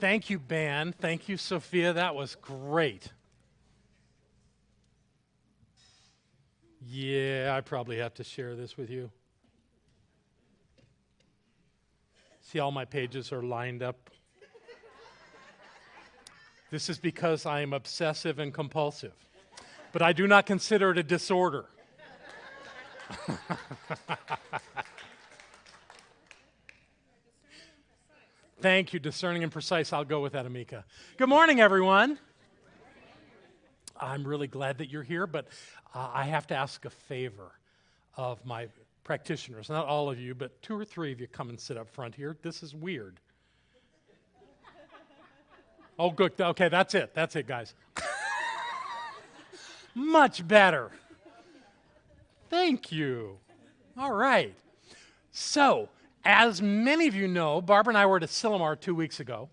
Thank you, band. Thank you, Sophia. That was great. Yeah, I probably have to share this with you. See, all my pages are lined up. This is because I am obsessive and compulsive. But I do not consider it a disorder. Thank you, discerning and precise. I'll go with that, Amika. Good morning, everyone. I'm really glad that you're here, but I have to ask a favor of my practitioners. Not all of you, but 2 or 3 of you come and sit up front here. This is weird. Oh, good. Okay, that's it. That's it, guys. Much better. Thank you. All right. So, as many of you know, Barbara and I were at Asilomar 2 weeks ago.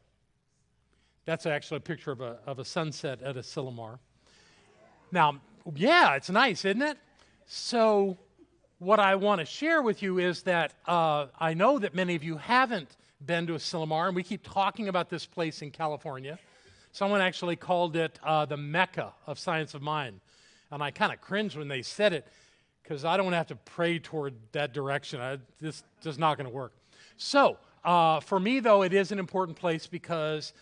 That's actually a picture of a sunset at Asilomar. Now, yeah, it's nice, isn't it? So, what I want to share with you is that I know that many of you haven't been to Asilomar, and we keep talking about this place in California. Someone actually called it the Mecca of Science of Mind. And I kind of cringed when they said it, because I don't want to have to pray toward that direction. This is not going to work. So, for me, though, it is an important place because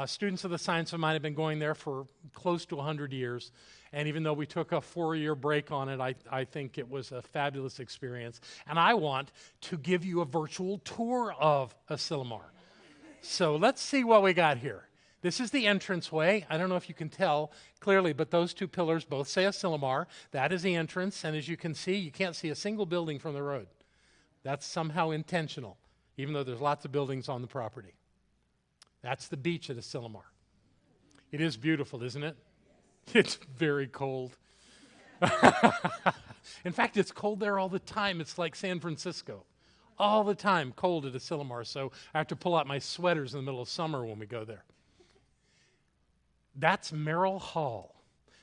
students of the Science of Mind have been going there for close to 100 years. And even though we took a 4-year break on it, I think it was a fabulous experience. And I want to give you a virtual tour of Asilomar. So let's see what we got here. This is the entranceway. I don't know if you can tell clearly, but those 2 pillars both say Asilomar. That is the entrance, and as you can see, you can't see a single building from the road. That's somehow intentional, even though there's lots of buildings on the property. That's the beach at Asilomar. It is beautiful, isn't it? It's very cold. In fact, it's cold there all the time. It's like San Francisco. All the time, cold at Asilomar, so I have to pull out my sweaters in the middle of summer when we go there. That's Merrill Hall.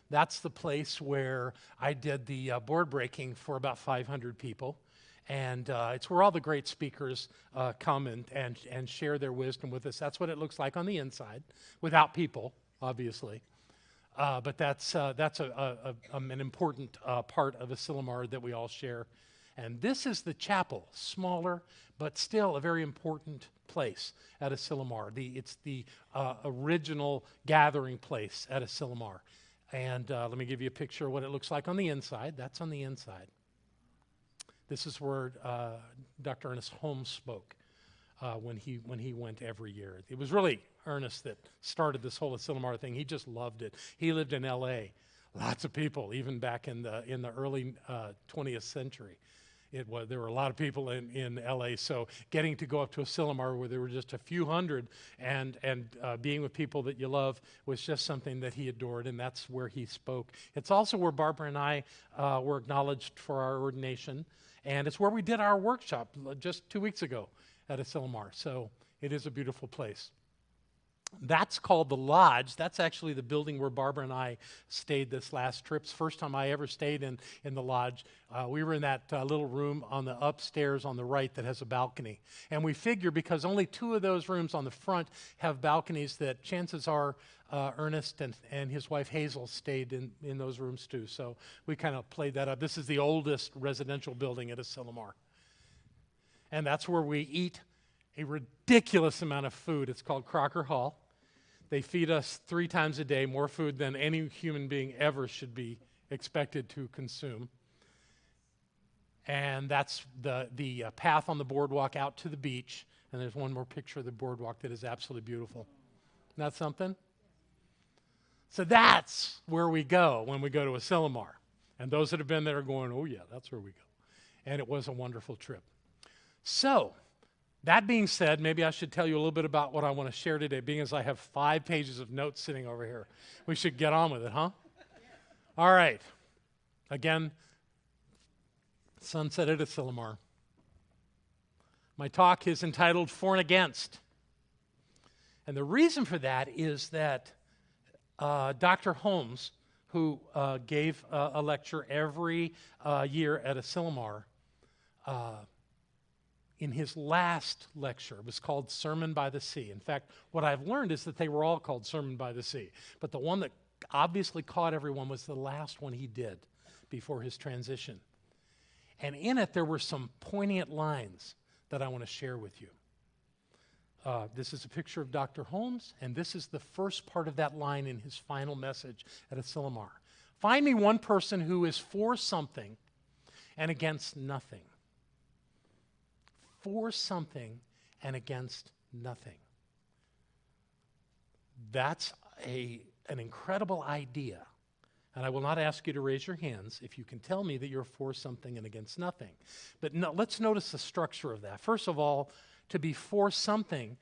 That's the place where I did the board breaking for about 500 people. And it's where all the great speakers come and share their wisdom with us. That's what it looks like on the inside, without people, obviously. But that's an important part of Asilomar that we all share. And this is the chapel, smaller, but still a very important place at Asilomar. It's the original gathering place at Asilomar. And let me give you a picture of what it looks like on the inside. That's on the inside. This is where Dr. Ernest Holmes spoke when he went every year. It was really Ernest that started this whole Asilomar thing. He just loved it. He lived in L.A. Lots of people, even back in the early 20th century. There were a lot of people in L.A., so getting to go up to Asilomar where there were just a few hundred and being with people that you love was just something that he adored, and that's where he spoke. It's also where Barbara and I were acknowledged for our ordination, and it's where we did our workshop just 2 weeks ago at Asilomar, so it is a beautiful place. That's called the Lodge. That's actually the building where Barbara and I stayed this last trip. It's the first time I ever stayed in the Lodge. We were in that little room on the upstairs on the right that has a balcony. And we figure because only 2 of those rooms on the front have balconies that chances are Ernest and his wife Hazel stayed in those rooms too. So we kind of played that up. This is the oldest residential building at Asilomar. And that's where we eat a ridiculous amount of food. It's called Crocker Hall. They feed us 3 times a day, more food than any human being ever should be expected to consume. And that's the path on the boardwalk out to the beach. And there's one more picture of the boardwalk that is absolutely beautiful. Isn't that something? So that's where we go when we go to Asilomar. And those that have been there are going, oh yeah, that's where we go. And it was a wonderful trip. So, that being said, maybe I should tell you a little bit about what I want to share today, being as I have 5 pages of notes sitting over here. We should get on with it, huh? All right. Again, sunset at Asilomar. My talk is entitled For and Against. And the reason for that is that Dr. Holmes, who gave a lecture every year at Asilomar, in his last lecture. It was called Sermon by the Sea. In fact, what I've learned is that they were all called Sermon by the Sea. But the one that obviously caught everyone was the last one he did before his transition. And in it, there were some poignant lines that I want to share with you. This is a picture of Dr. Holmes, and this is the first part of that line in his final message at Asilomar. Find me one person who is for something and against nothing. For something and against nothing. That's an incredible idea. And I will not ask you to raise your hands if you can tell me that you're for something and against nothing. But no, let's notice the structure of that. First of all, to be for something,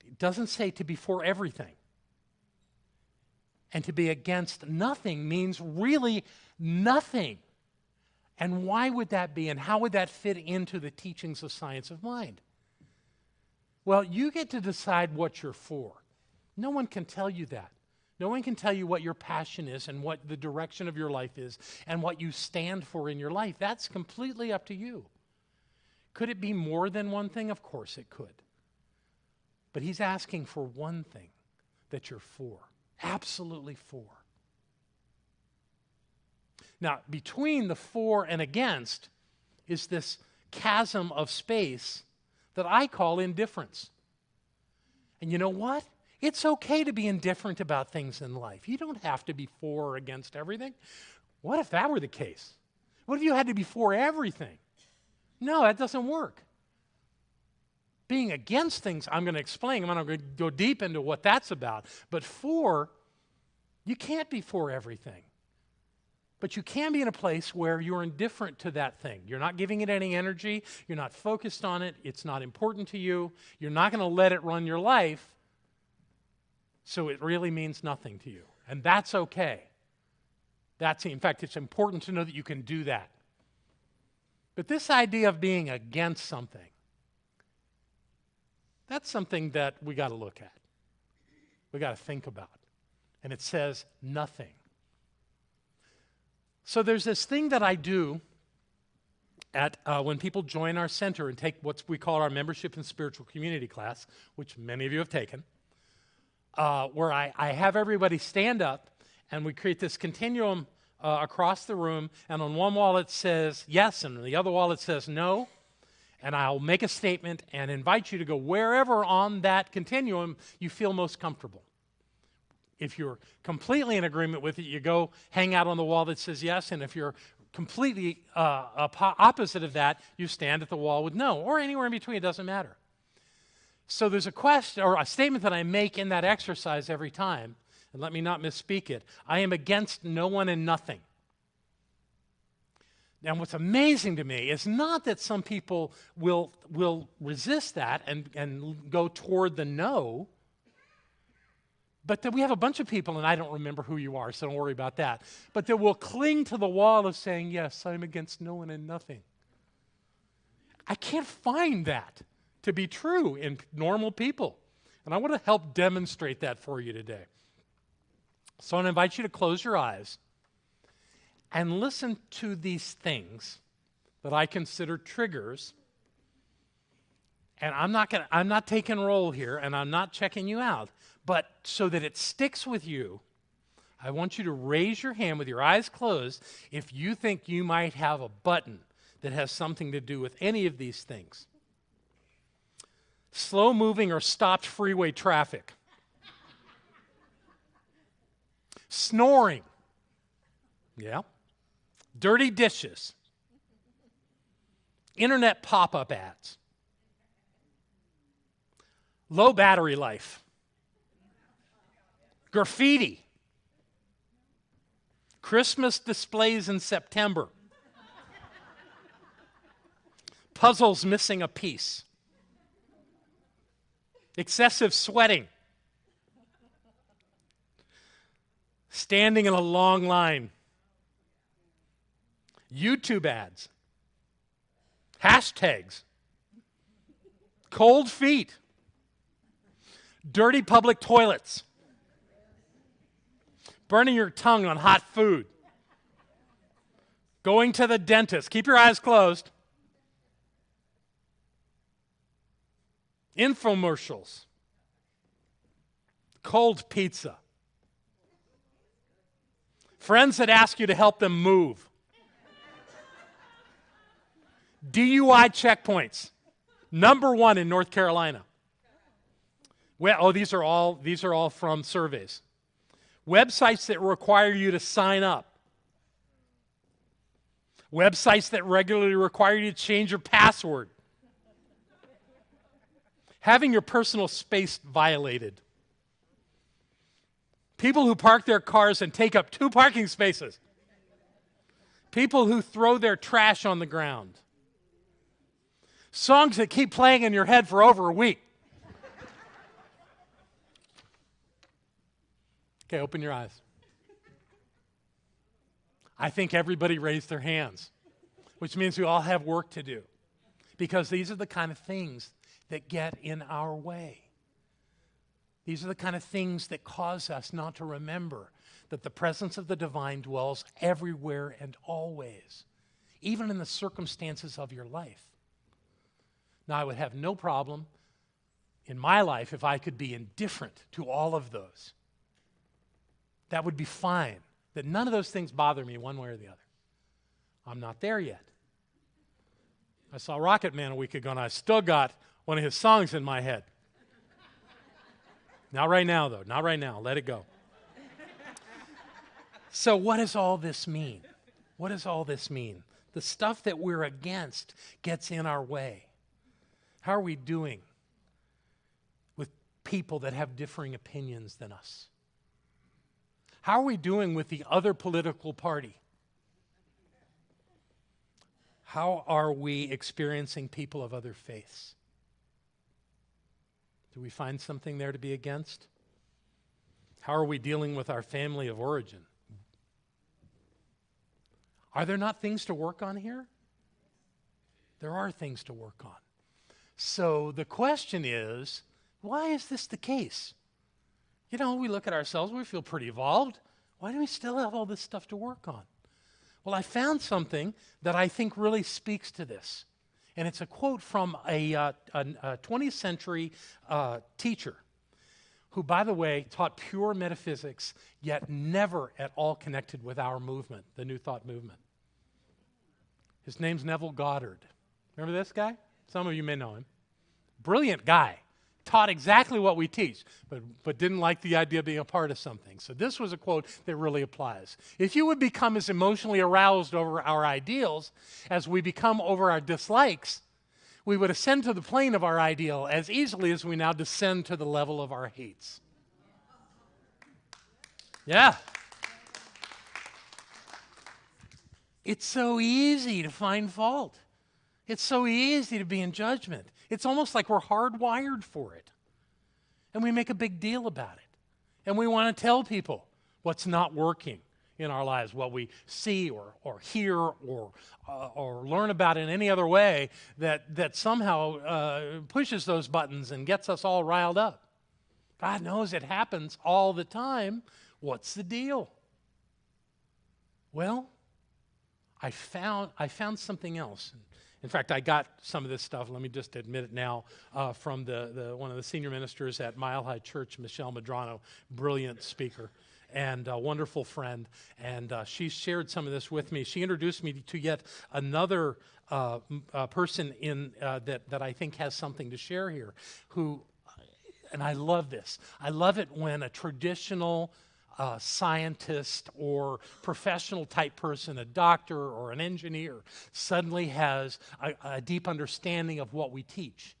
it doesn't say to be for everything. And to be against nothing means really nothing. And why would that be? And how would that fit into the teachings of science of mind? Well, you get to decide what you're for. No one can tell you that. No one can tell you what your passion is and what the direction of your life is and what you stand for in your life. That's completely up to you. Could it be more than one thing? Of course it could. But he's asking for one thing that you're for. Absolutely for. Now, between the for and against is this chasm of space that I call indifference. And you know what? It's okay to be indifferent about things in life. You don't have to be for or against everything. What if that were the case? What if you had to be for everything? No, that doesn't work. Being against things, I'm going to explain. I'm going to go deep into what that's about. But for, you can't be for everything. But you can be in a place where you're indifferent to that thing. You're not giving it any energy. You're not focused on it. It's not important to you. You're not going to let it run your life. So it really means nothing to you. And that's okay. In fact, it's important to know that you can do that. But this idea of being against something, that's something that we got to look at. We got to think about. And it says nothing. So there's this thing that I do at when people join our center and take what we call our membership and spiritual community class, which many of you have taken, where I have everybody stand up and we create this continuum across the room, and on one wall it says yes, and on the other wall it says no, and I'll make a statement and invite you to go wherever on that continuum you feel most comfortable. If you're completely in agreement with it, you go hang out on the wall that says yes, and if you're completely opposite of that, you stand at the wall with no, or anywhere in between, it doesn't matter. So there's a question or a statement that I make in that exercise every time, and let me not misspeak it. I am against no one and nothing. Now, what's amazing to me is not that some people will resist that and go toward the no, but that we have a bunch of people, and I don't remember who you are, so don't worry about that, but that will cling to the wall of saying, yes, I'm against no one and nothing. I can't find that to be true in normal people. And I want to help demonstrate that for you today. So I want to invite you to close your eyes and listen to these things that I consider triggers. And I'm not taking roll here, and I'm not checking you out. But so that it sticks with you, I want you to raise your hand with your eyes closed if you think you might have a button that has something to do with any of these things. Slow-moving or stopped freeway traffic. Snoring. Yeah. Dirty dishes. Internet pop-up ads. Low battery life. Graffiti. Christmas displays in September. Puzzles missing a piece. Excessive sweating. Standing in a long line. YouTube ads. Hashtags. Cold feet. Dirty public toilets. Burning your tongue on hot food. Going to the dentist. Keep your eyes closed. infomercials, cold pizza, friends that ask you to help them move, DUI checkpoints, #1 in North Carolina. Well, these are all from surveys. Websites that require you to sign up. Websites that regularly require you to change your password. Having your personal space violated. People who park their cars and take up 2 parking spaces. People who throw their trash on the ground. Songs that keep playing in your head for over a week. Okay, open your eyes. I think everybody raised their hands, which means we all have work to do, because these are the kind of things that get in our way. These are the kind of things that cause us not to remember that the presence of the divine dwells everywhere and always, even in the circumstances of your life. Now, I would have no problem in my life if I could be indifferent to all of those. That would be fine. That none of those things bother me one way or the other. I'm not there yet. I saw Rocket Man a week ago, and I still got one of his songs in my head. Not right now, though. Not right now. Let it go. So what does all this mean? What does all this mean? The stuff that we're against gets in our way. How are we doing with people that have differing opinions than us? How are we doing with the other political party? How are we experiencing people of other faiths? Do we find something there to be against? How are we dealing with our family of origin? Are there not things to work on here? There are things to work on. So the question is, why is this the case? You know, we look at ourselves, we feel pretty evolved. Why do we still have all this stuff to work on? Well, I found something that I think really speaks to this. And it's a quote from a 20th century teacher who, by the way, taught pure metaphysics, yet never at all connected with our movement, the New Thought movement. His name's Neville Goddard. Remember this guy? Some of you may know him. Brilliant guy. Taught exactly what we teach, but didn't like the idea of being a part of something. So this was a quote that really applies. If you would become as emotionally aroused over our ideals as we become over our dislikes, we would ascend to the plane of our ideal as easily as we now descend to the level of our hates. Yeah. It's so easy to find fault. It's so easy to be in judgment. It's almost like we're hardwired for it. And we make a big deal about it. And we want to tell people what's not working in our lives, what we see or hear or learn about in any other way that somehow pushes those buttons and gets us all riled up. God knows it happens all the time. What's the deal? Well, I found something else. In fact, I got some of this stuff, let me just admit it now, from one of the senior ministers at Mile High Church, Michelle Medrano, brilliant speaker and a wonderful friend. And she shared some of this with me. She introduced me to yet another person that I think has something to share here, and I love this. I love it when a traditional scientist or professional type person, a doctor or an engineer, suddenly has a deep understanding of what we teach.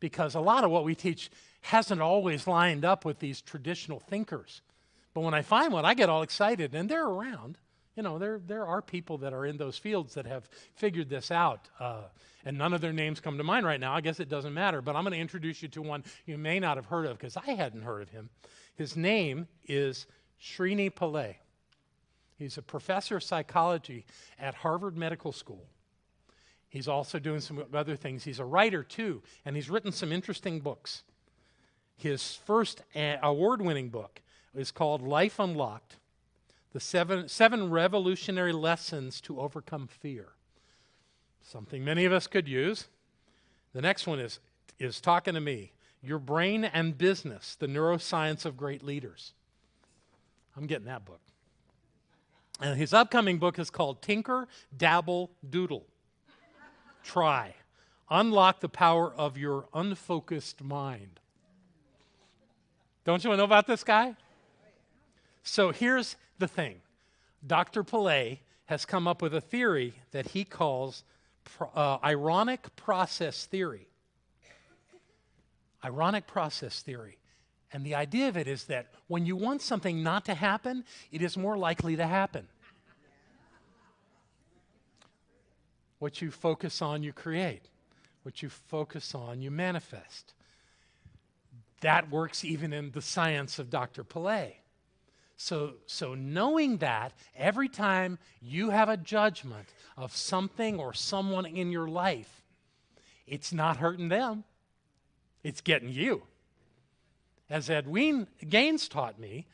Because a lot of what we teach hasn't always lined up with these traditional thinkers. But when I find one, I get all excited, and they're around. You know, there are people that are in those fields that have figured this out. And none of their names come to mind right now. I guess it doesn't matter. But I'm going to introduce you to one you may not have heard of, because I hadn't heard of him. His name is Srini Pillay. He's a professor of psychology at Harvard Medical School. He's also doing some other things. He's a writer, too, and he's written some interesting books. His first award-winning book is called Life Unlocked, The Seven Revolutionary Lessons to Overcome Fear. Something many of us could use. The next one is is talking to me. Your Brain and Business, The Neuroscience of Great Leaders. I'm getting that book. And his upcoming book is called Tinker, Dabble, Doodle. Try. Unlock the power of your unfocused mind. Don't you want to know about this guy? So here's the thing. Dr. Pillay has come up with a theory that he calls ironic process theory. Ironic process theory. And the idea of it is that when you want something not to happen, it is more likely to happen. What you focus on, you create. What you focus on, you manifest. That works even in the science of Dr. Pillay. So knowing that, every time you have a judgment of something or someone in your life, it's not hurting them. It's getting you. As Edwin Gaines taught me,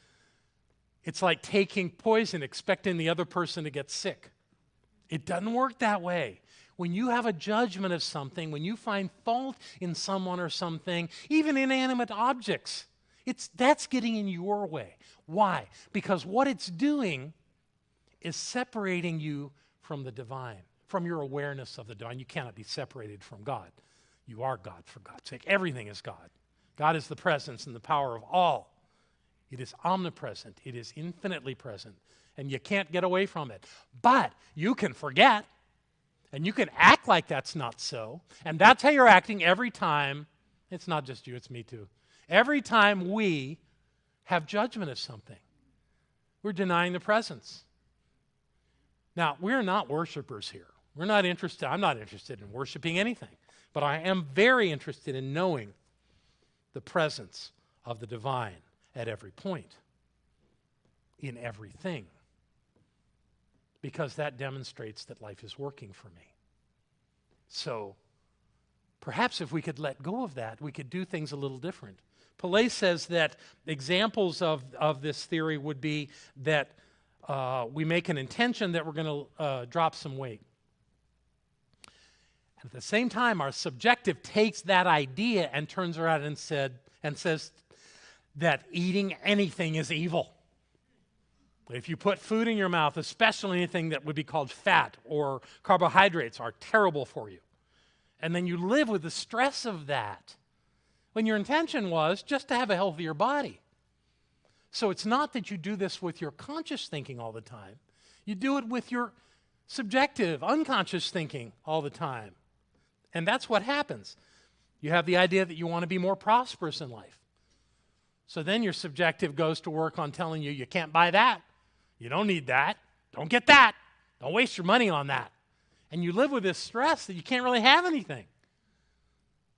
it's like taking poison expecting the other person to get sick. It doesn't work that way. When you have a judgment of something, when you find fault in someone or something, even inanimate objects, that's getting in your way. Why? Because what it's doing is separating you from the divine, from your awareness of the divine. You cannot be separated from God. You are God, for God's sake. Everything is God. God is the presence and the power of all. It is omnipresent. It is infinitely present. And you can't get away from it. But you can forget. And you can act like that's not so. And that's how you're acting every time. It's not just you, it's me too. Every time we have judgment of something, we're denying the presence. Now, we're not worshipers here. I'm not interested in worshiping anything. But I am very interested in knowing the presence of the divine at every point, in everything, because that demonstrates that life is working for me. So perhaps if we could let go of that, we could do things a little different. Pillay says that examples of this theory would be that we make an intention that we're going to drop some weight. At the same time, our subjective takes that idea and turns around and says that eating anything is evil. If you put food in your mouth, especially anything that would be called fat or carbohydrates, are terrible for you. And then you live with the stress of that when your intention was just to have a healthier body. So it's not that you do this with your conscious thinking all the time. You do it with your subjective, unconscious thinking all the time. And that's what happens. You have the idea that you want to be more prosperous in life. So then your subjective goes to work on telling you, you can't buy that. You don't need that. Don't get that. Don't waste your money on that. And you live with this stress that you can't really have anything.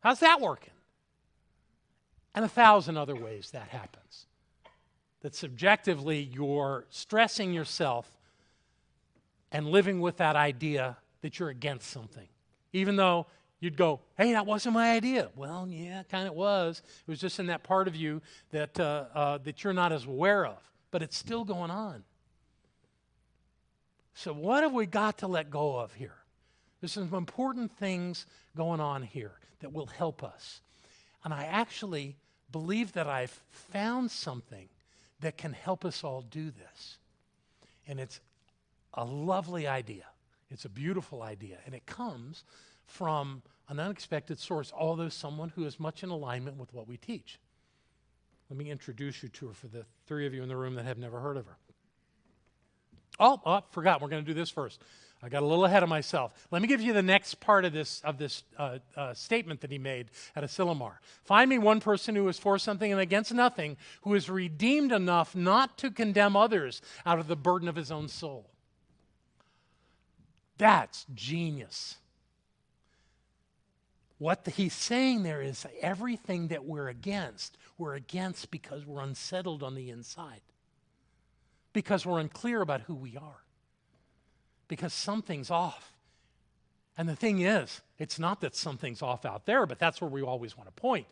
How's that working? And 1,000 other ways that happens. That subjectively you're stressing yourself and living with that idea that you're against something. Even though you'd go, hey, that wasn't my idea. Well, yeah, it kind of was. It was just in that part of you that you're not as aware of. But it's still going on. So what have we got to let go of here? There's some important things going on here that will help us. And I actually believe that I've found something that can help us all do this. And it's a lovely idea. It's a beautiful idea. And it comes from an unexpected source, although someone who is much in alignment with what we teach. Let me introduce you to her for the 3 of you in the room that have never heard of her. Oh, forgot. We're going to do this first. I got a little ahead of myself. Let me give you the next part of this statement that he made at Asilomar. Find me one person who is for something and against nothing, who is redeemed enough not to condemn others out of the burden of his own soul. That's genius. What he's saying there is everything that we're against because we're unsettled on the inside. Because we're unclear about who we are. Because something's off. And the thing is, it's not that something's off out there, but that's where we always want to point.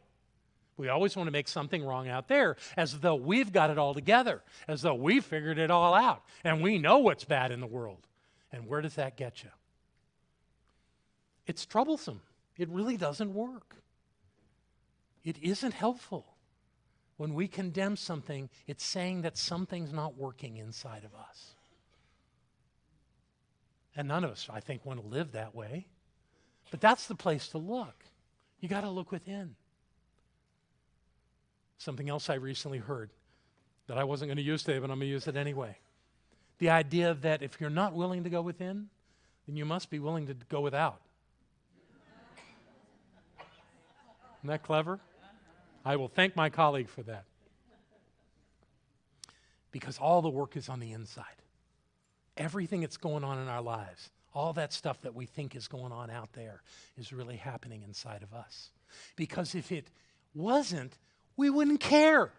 We always want to make something wrong out there, as though we've got it all together, as though we've figured it all out, and we know what's bad in the world. And where does that get you? It's troublesome. It really doesn't work. It isn't helpful. When we condemn something, it's saying that something's not working inside of us. And none of us, I think, want to live that way. But that's the place to look. You got to look within. Something else I recently heard that I wasn't going to use today, but I'm going to use it anyway. The idea that if you're not willing to go within, then you must be willing to go without. Isn't that clever? I will thank my colleague for that. Because all the work is on the inside. Everything that's going on in our lives, all that stuff that we think is going on out there is really happening inside of us. Because if it wasn't, we wouldn't care.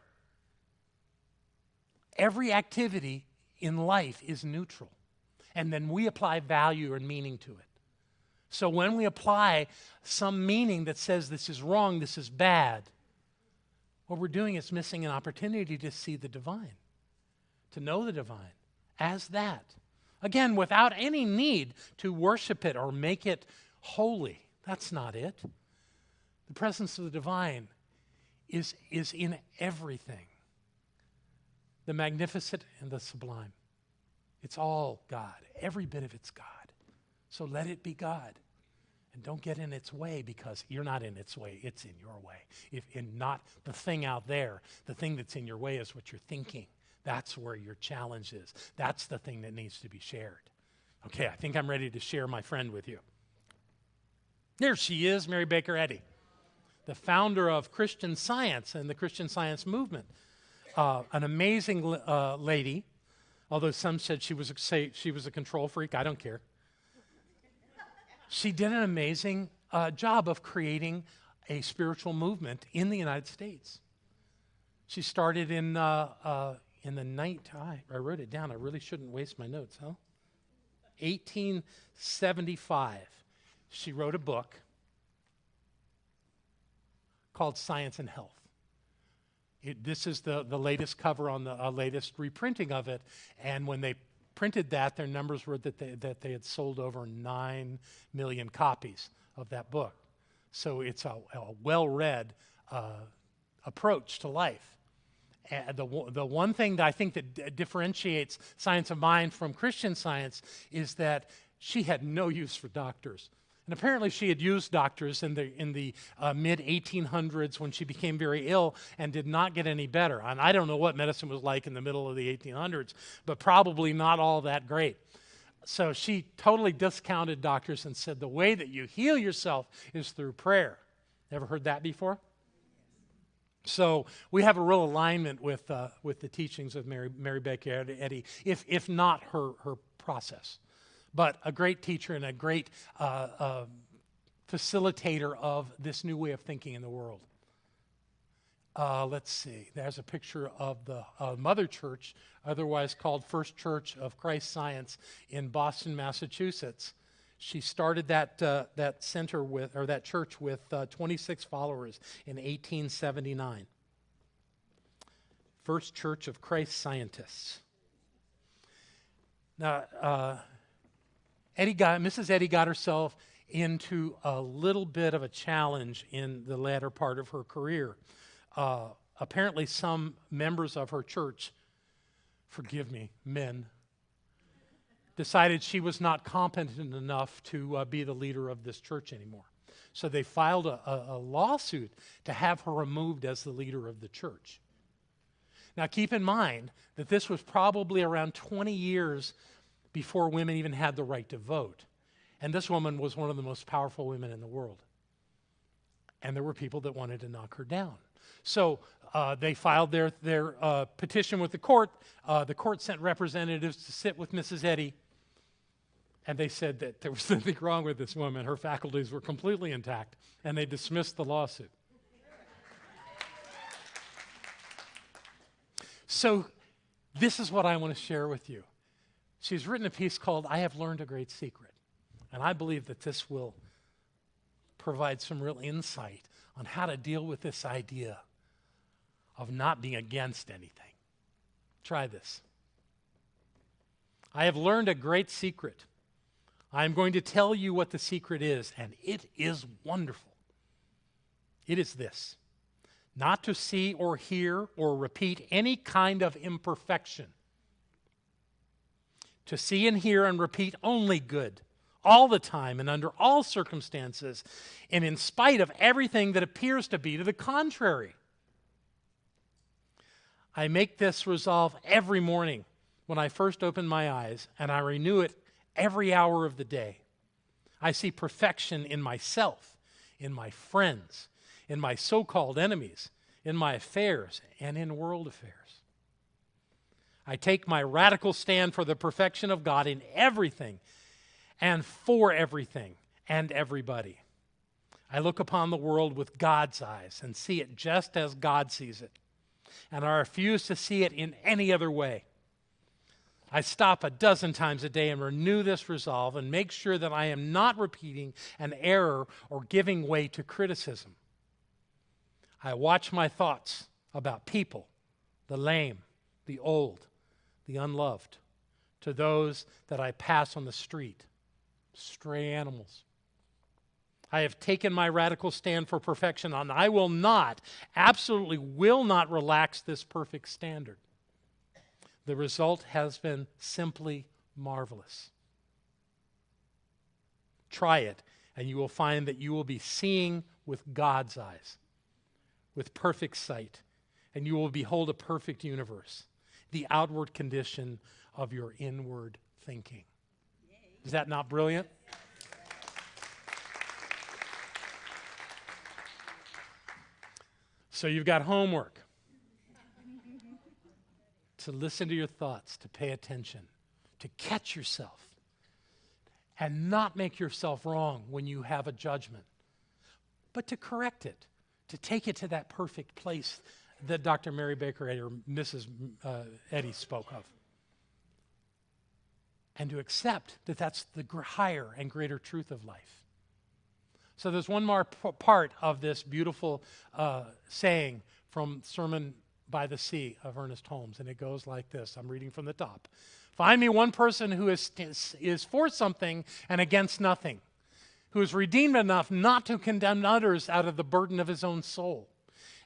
Every activity in life is neutral. And then we apply value and meaning to it. So when we apply some meaning that says this is wrong, this is bad, what we're doing is missing an opportunity to see the divine, to know the divine as that. Again, without any need to worship it or make it holy. That's not it. The presence of the divine is in everything. The magnificent and the sublime. It's all God. Every bit of it's God. So let it be God. And don't get in its way, because you're not in its way. It's in your way. If not the thing out there, the thing that's in your way is what you're thinking. That's where your challenge is. That's the thing that needs to be shared. Okay, I think I'm ready to share my friend with you. There she is, Mary Baker Eddy, the founder of Christian Science and the Christian Science movement. An amazing lady, although some said she was a control freak. I don't care. She did an amazing job of creating a spiritual movement in the United States. She started in the I wrote it down. I really shouldn't waste my notes, huh? 1875. She wrote a book called Science and Health. This is the latest cover on the latest reprinting of it. And when they printed that, their numbers were that they had sold over 9 million copies of that book. So it's a well-read approach to life. And the one thing that I think that differentiates Science of Mind from Christian Science is that she had no use for doctors. And apparently she had used doctors in the mid-1800s when she became very ill and did not get any better. And I don't know what medicine was like in the middle of the 1800s, but probably not all that great. So she totally discounted doctors and said the way that you heal yourself is through prayer. Ever heard that before? So we have a real alignment with the teachings of Mary Baker Eddy, if not her process. But a great teacher and a great facilitator of this new way of thinking in the world. Let's see. There's a picture of the Mother Church, otherwise called First Church of Christ Science in Boston, Massachusetts. She started that church with 26 followers in 1879. First Church of Christ Scientists. Now, Mrs. Eddy got herself into a little bit of a challenge in the latter part of her career. Apparently, some members of her church, forgive me, men, decided she was not competent enough to be the leader of this church anymore. So they filed a lawsuit to have her removed as the leader of the church. Now keep in mind that this was probably around 20 years before women even had the right to vote. And this woman was one of the most powerful women in the world. And there were people that wanted to knock her down. So they filed their petition with the court. The court sent representatives to sit with Mrs. Eddy. And they said that there was nothing wrong with this woman. Her faculties were completely intact. And they dismissed the lawsuit. So this is what I want to share with you. She's written a piece called I Have Learned a Great Secret. And I believe that this will provide some real insight on how to deal with this idea of not being against anything. Try this. I have learned a great secret. I'm going to tell you what the secret is, and it is wonderful. It is this. not to see or hear or repeat any kind of imperfection, to see and hear and repeat only good, all the time and under all circumstances, and in spite of everything that appears to be to the contrary. I make this resolve every morning when I first open my eyes, and I renew it every hour of the day. I see perfection in myself, in my friends, in my so-called enemies, in my affairs, and in world affairs. I take my radical stand for the perfection of God in everything and for everything and everybody. I look upon the world with God's eyes and see it just as God sees it, and I refuse to see it in any other way. I stop a dozen times a day and renew this resolve and make sure that I am not repeating an error or giving way to criticism. I watch my thoughts about people, the lame, the old, the unloved, to those that I pass on the street, stray animals. I have taken my radical stand for perfection, and I will not, absolutely will not relax this perfect standard. The result has been simply marvelous. Try it, and you will find that you will be seeing with God's eyes, with perfect sight, and you will behold a perfect universe, the outward condition of your inward thinking. Is that not brilliant? So you've got homework. To listen to your thoughts, to pay attention, to catch yourself, and not make yourself wrong when you have a judgment, but to correct it, to take it to that perfect place that Dr. Mary Baker Eddy or Mrs. Eddy spoke of, and to accept that that's the higher and greater truth of life. So there's one more part of this beautiful saying from Sermon by the Sea of Ernest Holmes, and it goes like this. I'm reading from the top. Find me one person who is for something and against nothing, who is redeemed enough not to condemn others out of the burden of his own soul,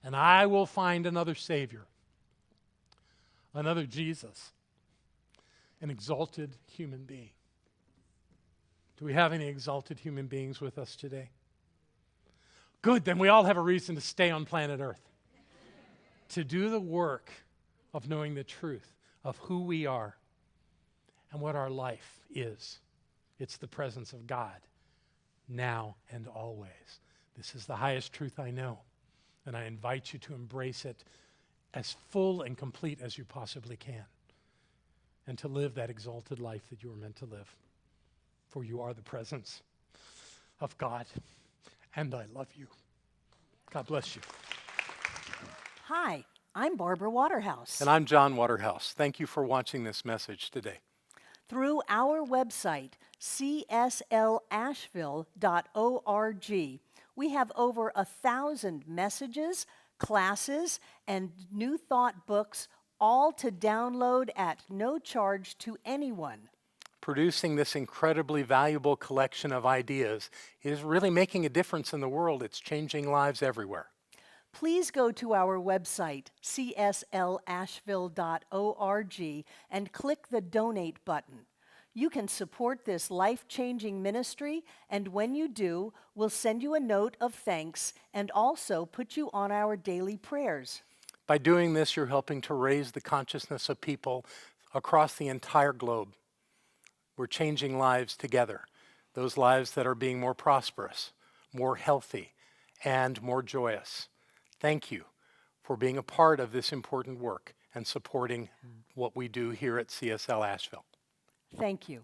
and I will find another Savior, another Jesus, an exalted human being. Do we have any exalted human beings with us today? Good, then we all have a reason to stay on planet Earth, to do the work of knowing the truth of who we are and what our life is. It's the presence of God, now and always. This is the highest truth I know, and I invite you to embrace it as full and complete as you possibly can, and to live that exalted life that you were meant to live. For you are the presence of God, and I love you. God bless you. Hi, I'm Barbara Waterhouse. And I'm John Waterhouse. Thank you for watching this message today. Through our website, cslasheville.org, we have over 1,000 messages, classes, and New Thought books, all to download at no charge to anyone. Producing this incredibly valuable collection of ideas is really making a difference in the world. It's changing lives everywhere. Please go to our website, cslasheville.org, and click the Donate button. You can support this life-changing ministry, and when you do, we'll send you a note of thanks and also put you on our daily prayers. By doing this, you're helping to raise the consciousness of people across the entire globe. We're changing lives together, those lives that are being more prosperous, more healthy, and more joyous. Thank you for being a part of this important work and supporting what we do here at CSL Asheville. Thank you.